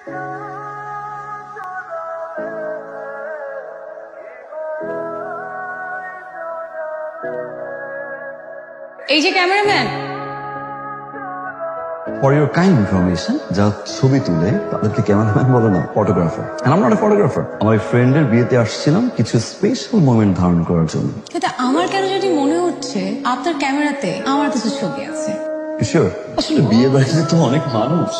এই যে cameraman, for your kind information, যা ছবি তুলে তাদেরকে ক্যামেরাম্যান বলে না, photographer. And I am not a photographer. আমার ফ্রেন্ডের বিয়েতে আসছিলাম কিছু স্পেশাল মোমেন্ট ধারণ করার জন্য। কিন্তু আমার কেন যদি মনে হচ্ছে আপনার ক্যামেরাতে আমার কিছু ছবি আছে। শিওর? আসলে বিয়ে বাড়িতে তো অনেক মানুষ,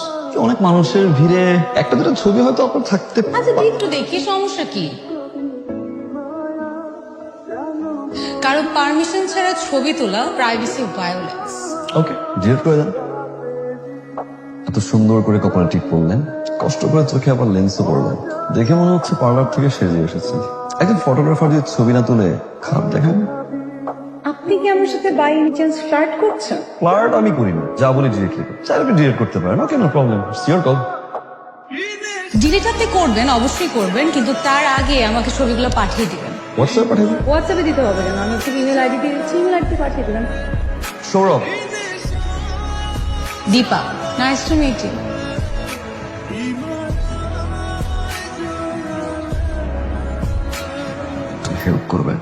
অনেক মানুষের ভিড়ে একটা দুটো ছবি হয়তো আপনার থাকতে আচ্ছা একটু দেখি, সমস্যা কি? কারো পারমিশন ছাড়া ছবি তোলা প্রাইভেসি ভায়োলেন্স। ওকে, ডিলিট করে দেন। এত সুন্দর করে কপালে টিপ পরলেন, কষ্ট করে চোখে আবার লেন্সও পরলেন, দেখে মনে হচ্ছে পার্লার থেকে সেজে এসেছেন। একজন ফটোগ্রাফার দিয়ে ছবি না তুলে খারাপ দেখেন। আপনি কি আমার সাথে বাই এনি চান্স ফ্লার্ট করছেন? ফ্লার্ট আমি করি না, যা বলি ডিরেক্টলি করি। চাইলে আপনি ডিলিট করতে পারেন, okay, no problem, your call. Delete আপনি করবেন, অবশ্যই করবেন, কিন্তু তার আগে আমাকে ছবিগুলো পাঠিয়ে দিবেন। হোয়াটসঅ্যাপ পাঠিয়ে দিন। হোয়াটসঅ্যাপে দিতে হবে কেন? আমি একটু ইমেল আইডি দিয়ে দিচ্ছি, ইমেল আইডি পাঠিয়ে দিবেন। Sourav. Dipa, nice to meet you. Help করবেন।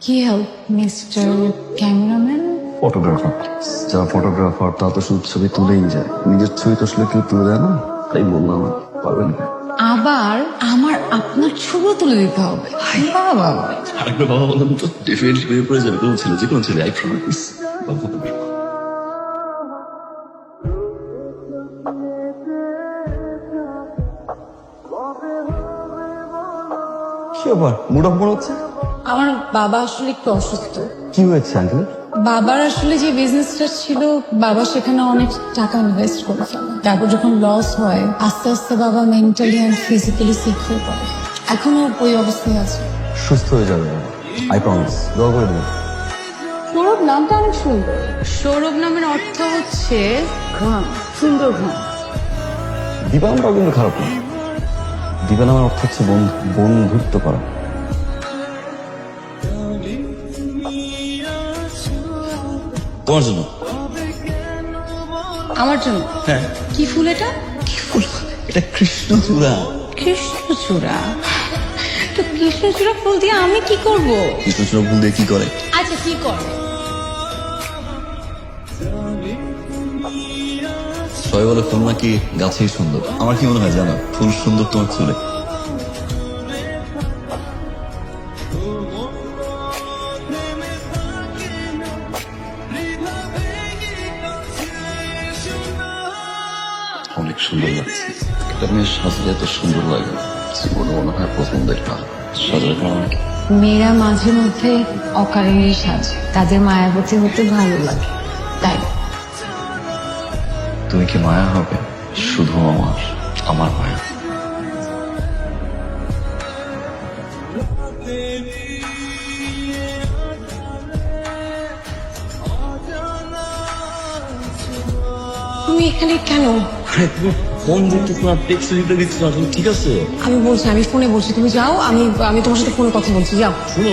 কি হেল্প মিস্টার ক্যামেরাম্যান? ফটোগ্রাফার, যারা ফটোগ্রাফার তারা তো শুধু ছবি তুলেই যায়, নিজের ছবি তো আসলে কেউ তুলে দেয় না। তাই বললাম, পারবেন না। আবার আমার আপনার ছবিও তুলে দিতে হবে? বাবা, আরেকবার বাবা বললাম তো ডেফিনেটলি বিয়ে করে যাবে, কোনো ছেলে, যে কোনো ছেলে, আই প্রমিস। কি ব্যাপার, মুড অফ মনে হচ্ছে? আমার বাবা আসলে একটু অসুস্থ। কি হয়েছে আঙ্কেল? বাবার আসলে যে বিজনেসটা ছিল, বাবা সেখানে অনেক টাকা ইনভেস্ট করে ফেলে। তারপর যখন লস হয়, আস্তে আস্তে বাবা মেন্টালি অ্যান্ড ফিজিক্যালি সিক হয়ে পড়ে। এখনো ওই অবস্থায় আছে। সুস্থ হয়ে যাবে, আই প্রমিস, দোয়া করে দেবো। সৌরভ নামটা অনেক সুন্দর। সৌরভ নামের অর্থ হচ্ছে ঘাম, সুন্দর ঘাম। দীপা নামটাও কিন্তু খারাপ না। দীপা নামের অর্থ হচ্ছে বন্ধুত্ব করা। তোমার জন্য। আমার জন্য? হ্যাঁ। কি ফুল এটা? কি ফুল? এটা কৃষ্ণচূড়া। কৃষ্ণচূড়া? তো কৃষ্ণচূড়া ফুল দিয়ে আমি কি করব? কৃষ্ণচূড়া ফুল দিয়ে কি করে? আচ্ছা, কি করে? সবাই বলে ফুল নাকি গাছেই সুন্দর। আমার কি মনে হয় জানো, ফুল সুন্দর তোমার চুলে। অনেক সুন্দর লাগছে। একটা মেয়ের সাজলে এত সুন্দর লাগে, জীবনে মনে হয় প্রথম দেখা। সাজার কারণ মেয়েরা মাঝে মধ্যে অকারণেই সাজে, তাদের মায়াবতী হতে ভালো লাগে, তাই। তুমি কি মায়া হবে? শুধু আমার মায়া। তুমি এখানে কেন? তুমি ফোন দিতেছ না, টেক্সট দিতে দিচ্ছ না, তুমি ঠিক আছে? আমি বলছি, আমি ফোনে বলছি, তুমি যাও। আমি তোমার সাথে ফোনে কথা বলছি, যাও। শুনো,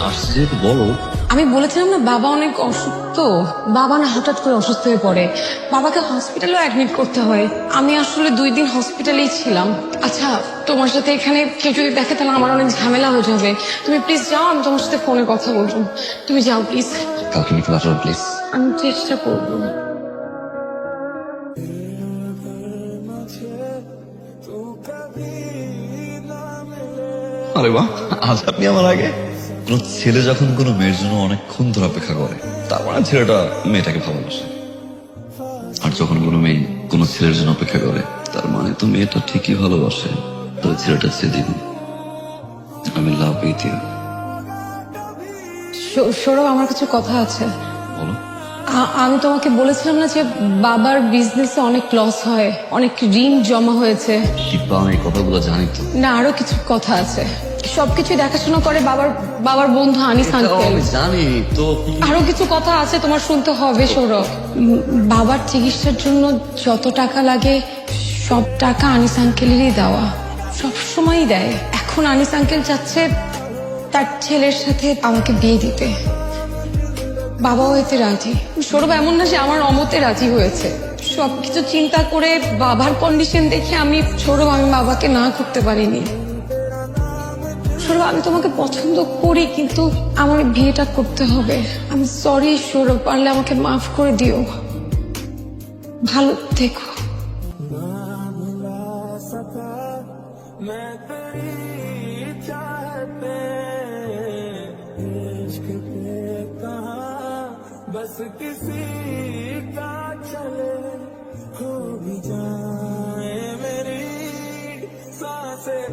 আসছে যেহেতু বলো। আমি বলেছিলাম না, বাবা অনেক অসুস্থ। বাবা না হঠাৎ করে অসুস্থ হয়ে পড়ে, বাবাকে হসপিটালেও অ্যাডমিট করতে হয়। আমি আসলে 2 দিন হসপিটালেই ছিলাম। আচ্ছা, তোমার সাথে এখানে কেউ যদি দেখে তাহলে আমার অনেক ঝামেলা হয়ে যাবে। তুমি প্লিজ যাও, আমি তোমার সাথে ফোনে কথা বলবো। তুমি যাও প্লিজ। কালকে একটু আসো প্লিজ। আমি চেষ্টা করবো। আরে বাহ, আজ আপনি আমার আগে। কোন ছেলে যখন কোনো মেয়ের জন্য অনেকক্ষণ ধরে অপেক্ষা করে, তার মানে ছেলেটা মেয়েটাকে ভালোবাসে। আর যখন কোনো মেয়ে কোনো ছেলের জন্য অপেক্ষা করে, তার মানে তো মেয়েটা ঠিকই ভালোবাসে। তবে ছেলেটা সেদিন আমি লাভ উইথ ইউ। সৌরভ, আমার কিছু কথা আছে। বলো। আমি তোমাকে বলেছিলাম না যে বাবার বিজনেসে অনেক লস হয়, অনেক ঋণ জমা হয়েছে। দীপা, আমি এই কথাগুলো জানি তো। না, আরো কিছু কথা আছে। সবকিছু দেখাশোনা করে বাবার বন্ধু আনিস আঙ্কেল। আমি জানি তো। আরো কিছু কথা আছে, তোমার শুনতে হবে সৌরভ। বাবার চিকিৎসার জন্য যত টাকা লাগে সব টাকা আনিস আঙ্কেলেরই দেওয়া, সব সময়ই দেয়। এখন আনিস আঙ্কেল চাচ্ছে তার ছেলের সাথে আমাকে বিয়ে দিতে। বাবাও এতে রাজি। সৌরভ এমন না যে আমার অমতে রাজি হয়েছে, সবকিছু চিন্তা করে বাবার কন্ডিশন দেখে আমি বাবাকে না করতে পারিনি। সৌরভ, আমি তোমাকে পছন্দ করি, কিন্তু আমার বিয়েটা করতে হবে। আমি সরি সৌরভ, পারলে আমাকে মাফ করে দিও। ভালো থেকো। बस किसी का चले हो भी जाए मेरी सांसें